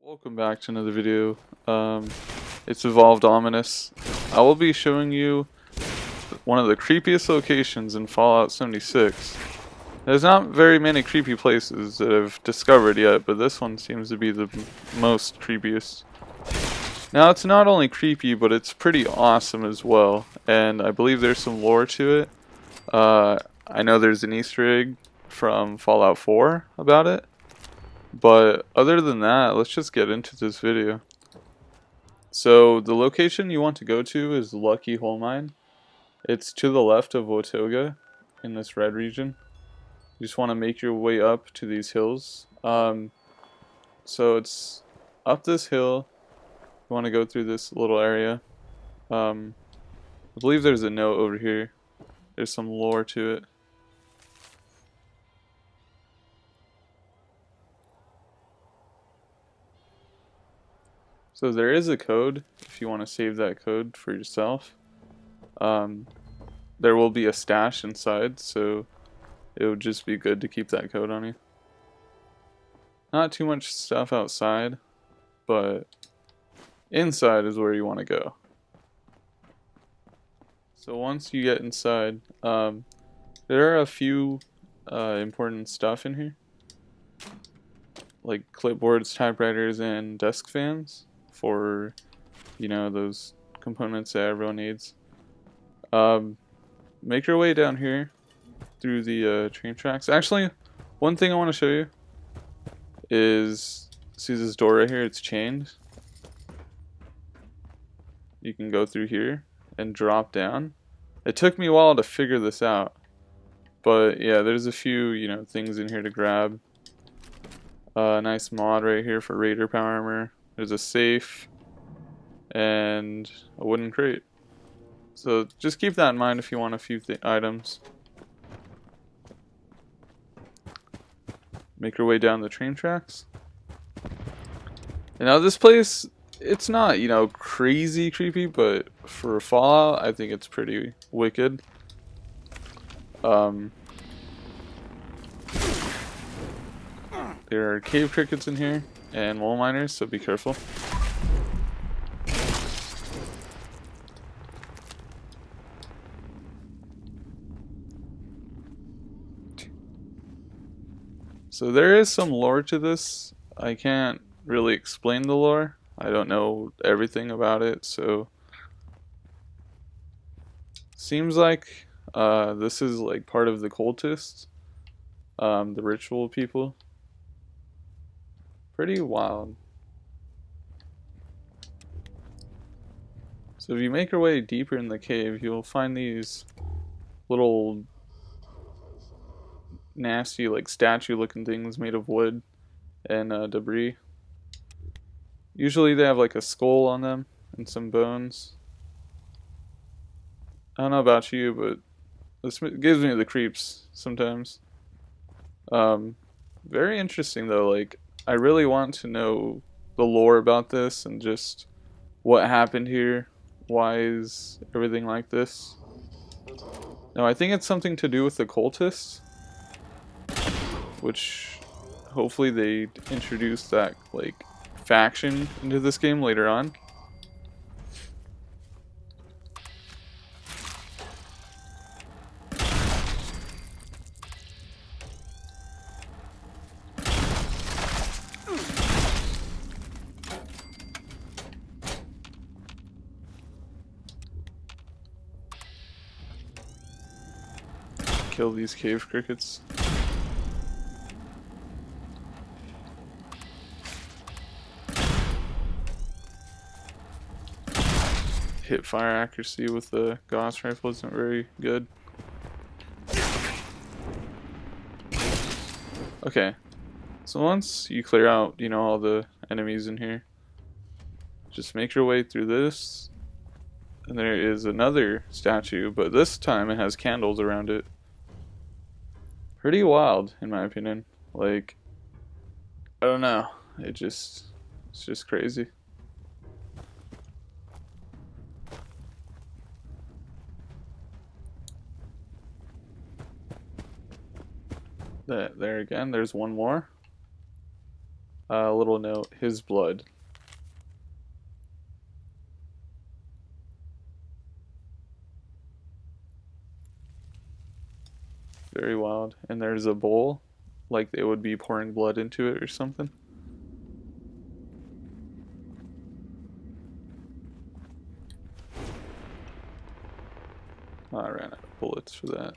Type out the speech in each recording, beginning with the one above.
Welcome back to another video. It's Evolved Ominous. I will be showing you one of the creepiest locations in Fallout 76. There's not very many creepy places that I've discovered yet, but this one seems to be the most creepiest. Now, it's not only creepy, but it's pretty awesome as well, and I believe there's some lore to it. I know there's an Easter egg from Fallout 4 about it. But other than that, let's just get into this video. So the location you want to go to is Lucky Hole Mine. It's to the left of Watoga in this red region. You just want to make your way up to these hills. So it's up this hill. You want to go through this little area. I believe there's a note over here. There's some lore to it. So there is a code if you want to save that code for yourself. There will be a stash inside, so it would just be good to keep that code on you. Not too much stuff outside, but inside is where you want to go. So once you get inside, there are a few important stuff in here, like clipboards, typewriters, and desk fans. For, you know, those components that everyone needs. Make your way down here through the train tracks. Actually, one thing I want to show you is, see this door right here? It's chained. You can go through here and drop down. It took me a while to figure this out, but yeah, there's a few, you know, things in here to grab. A nice mod right here for Raider power armor. There's a safe and a wooden crate. So just keep that in mind if you want a few items. Make your way down the train tracks. And now this place, it's not, you know, crazy creepy, but for Fallout, I think it's pretty wicked. There are cave crickets in here and mole miners, so be careful. So there is some lore to this. I can't really explain the lore. I don't know everything about it, so seems like this is like part of the cultists, the ritual people. Pretty wild. So if you make your way deeper in the cave, you'll find these little nasty, like, statue looking things made of wood and debris. Usually they have like a skull on them and some bones. I don't know about you, but this gives me the creeps sometimes. Very interesting though. Like, I really want to know the lore about this and just what happened here. Why is everything like this? No, I think it's something to do with the cultists, which hopefully they introduce that, like, faction into this game later on. Kill these cave crickets. Hip fire accuracy with the Gauss rifle isn't very good. Okay, so once you clear out, you know, all the enemies in here, just make your way through this, and there is another statue, but this time it has candles around it. Pretty wild, in my opinion. Like, I don't know, it's just crazy. There again, there's one more. A little note, his blood. Very wild. And there's a bowl, like they would be pouring blood into it or something. Oh, I ran out of bullets for that.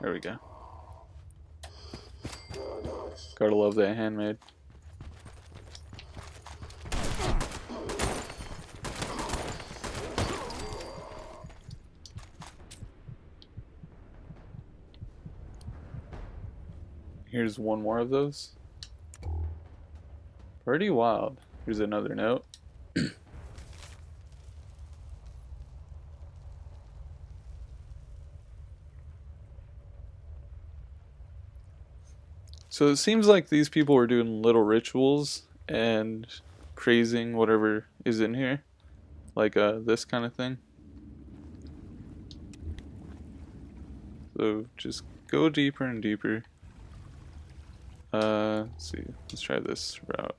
There we go. Gotta love that handmade. Here's one more of those. Pretty wild. Here's another note. So it seems like these people were doing little rituals and praising whatever is in here. Like this kind of thing. So just go deeper and deeper. Let's see. Let's try this route.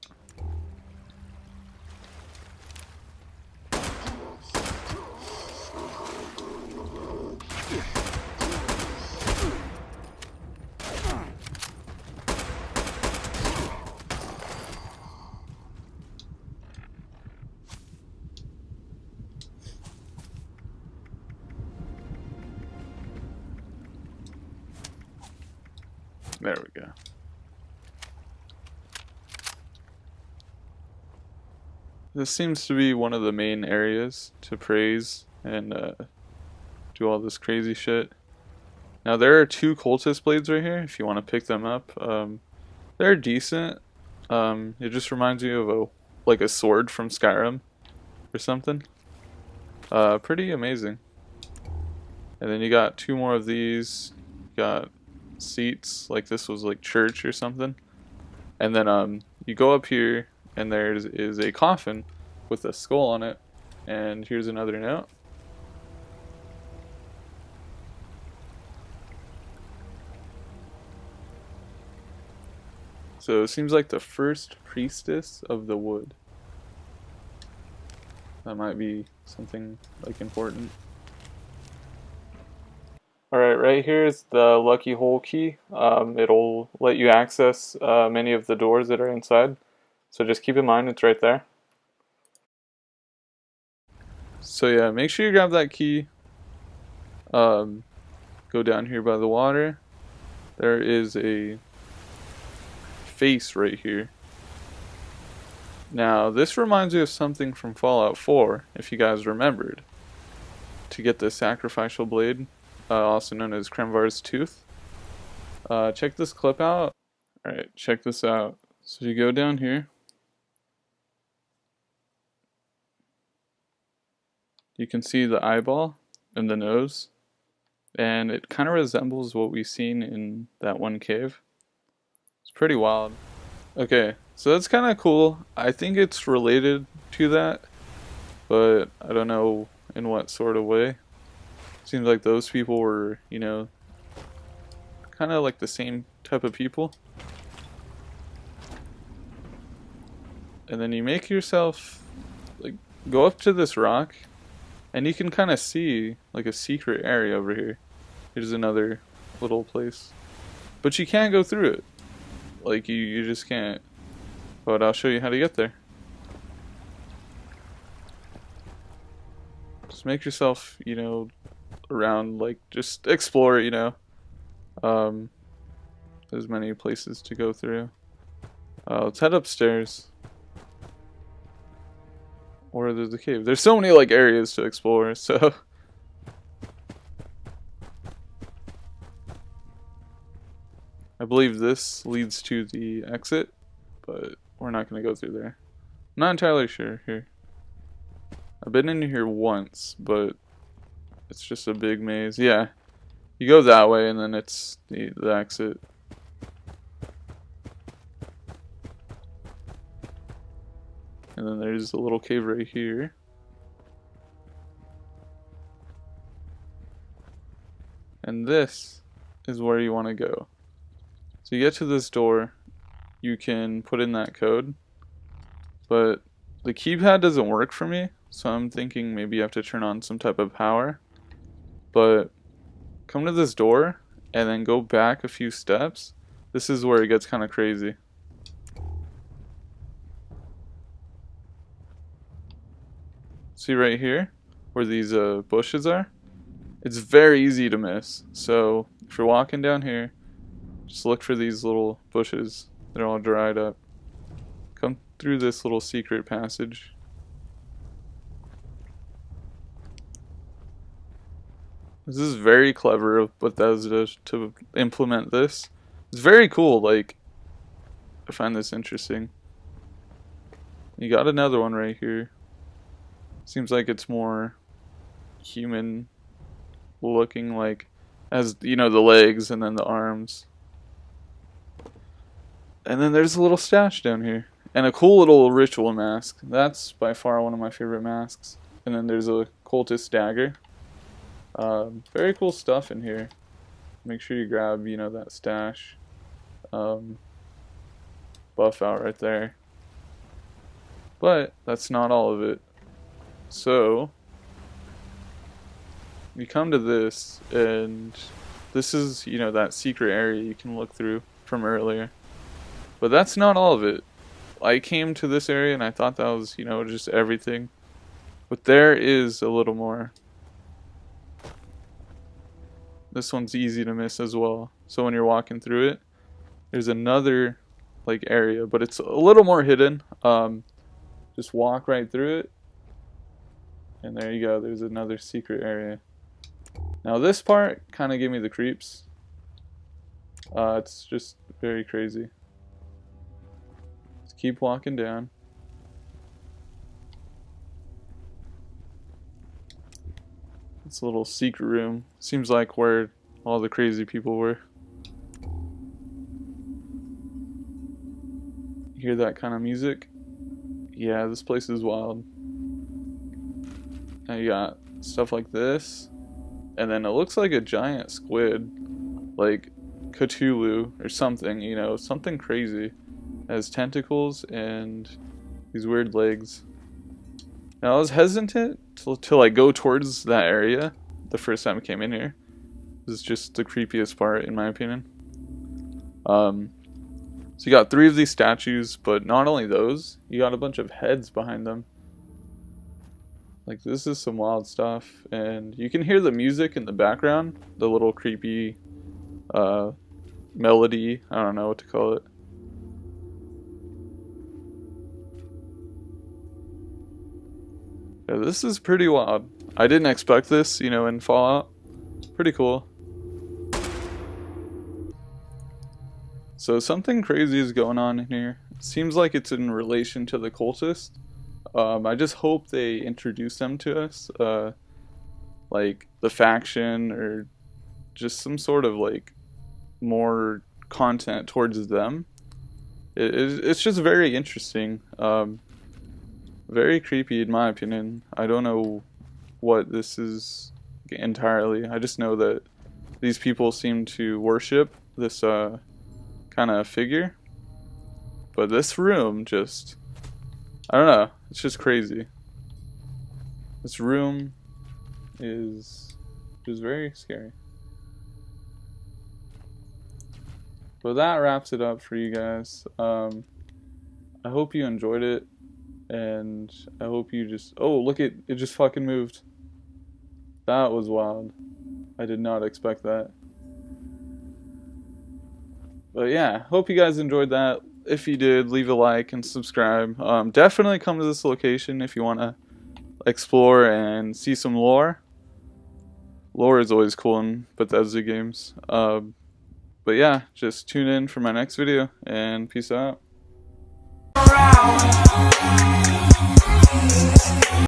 There we go. This seems to be one of the main areas to praise and do all this crazy shit. Now there are 2 cultist blades right here if you want to pick them up. They're decent. It just reminds me of a sword from Skyrim or something. Pretty amazing. And then you got 2 more of these. You got seats, like this was like church or something. And then you go up here and there is a coffin with a skull on it. And here's another note. So it seems like the first priestess of the wood. That might be something like important. Alright, right here is the lucky hole key. It'll let you access many of the doors that are inside. So just keep in mind it's right there. So yeah, make sure you grab that key. Go down here by the water. There is a face right here. Now this reminds me of something from Fallout 4, if you guys remembered. To get the sacrificial blade, also known as Kremvar's tooth. Check this clip out. Alright, check this out. So you go down here. You can see the eyeball and the nose. And it kind of resembles what we've seen in that one cave. It's pretty wild. Okay, so that's kind of cool. I think it's related to that, but I don't know in what sort of way. Seems like those people were, you know, kind of like the same type of people. And then you make yourself, like, go up to this rock, and you can kind of see, like, a secret area over here. Here's another little place. But you can't go through it. Like, you just can't. But I'll show you how to get there. Just make yourself, you know, around, like, just explore, you know. There's many places to go through. Let's head upstairs. Or there's a cave. There's so many, like, areas to explore, so... I believe this leads to the exit, but we're not going to go through there. I'm not entirely sure here. I've been in here once, but it's just a big maze. Yeah, you go that way and then it's the exit. And then there's a little cave right here. And this is where you want to go. So you get to this door, you can put in that code, but the keypad doesn't work for me, so I'm thinking maybe you have to turn on some type of power. But come to this door and then go back a few steps. This is where it gets kind of crazy. See right here where these bushes are? It's very easy to miss. So if you're walking down here, just look for these little bushes. They're all dried up. Come through this little secret passage. This is very clever of Bethesda to implement this. It's very cool, like, I find this interesting. You got another one right here. Seems like it's more human looking, like, as, you know, the legs and then the arms. And then there's a little stash down here. And a cool little ritual mask. That's by far one of my favorite masks. And then there's a cultist dagger. Very cool stuff in here. Make sure you grab, you know, that stash. Buff out right there. But that's not all of it. So you come to this, and this is, you know, that secret area you can look through from earlier. But that's not all of it. I came to this area and I thought that was, you know, just everything. But there is a little more. This one's easy to miss as well. So when you're walking through it, there's another like area, but it's a little more hidden. Just walk right through it, and there you go. There's another secret area. Now this part kind of gave me the creeps. It's just very crazy. Just keep walking down. This little secret room seems like where all the crazy people were. You hear that kind of music? Yeah, this place is wild. Now you got stuff like this, and then it looks like a giant squid, like Cthulhu or something, you know, something crazy. It has tentacles and these weird legs. Now I was hesitant to like go towards that area the first time I came in here. This is just the creepiest part in my opinion. So you got 3 of these statues, but not only those, you got a bunch of heads behind them. Like, this is some wild stuff, and you can hear the music in the background, the little creepy melody, I don't know what to call it. Yeah, this is pretty wild. I didn't expect this, you know, in Fallout. Pretty cool. So something crazy is going on in here. It seems like it's in relation to the cultist. I just hope they introduce them to us, like the faction or just some sort of like more content towards them. It's just very interesting, very creepy in my opinion. I don't know what this is entirely. I just know that these people seem to worship this kind of figure, but this room just, I don't know, it's just crazy. This room is just very scary. But that wraps it up for you guys. I hope you enjoyed it, and I hope you just, oh look, it just fucking moved. That was wild. I did not expect that. But yeah, hope you guys enjoyed that. If you did, leave a like and subscribe. Definitely come to this location if you want to explore and see some lore. Lore is always cool in Bethesda games. But yeah, just tune in for my next video, and peace out.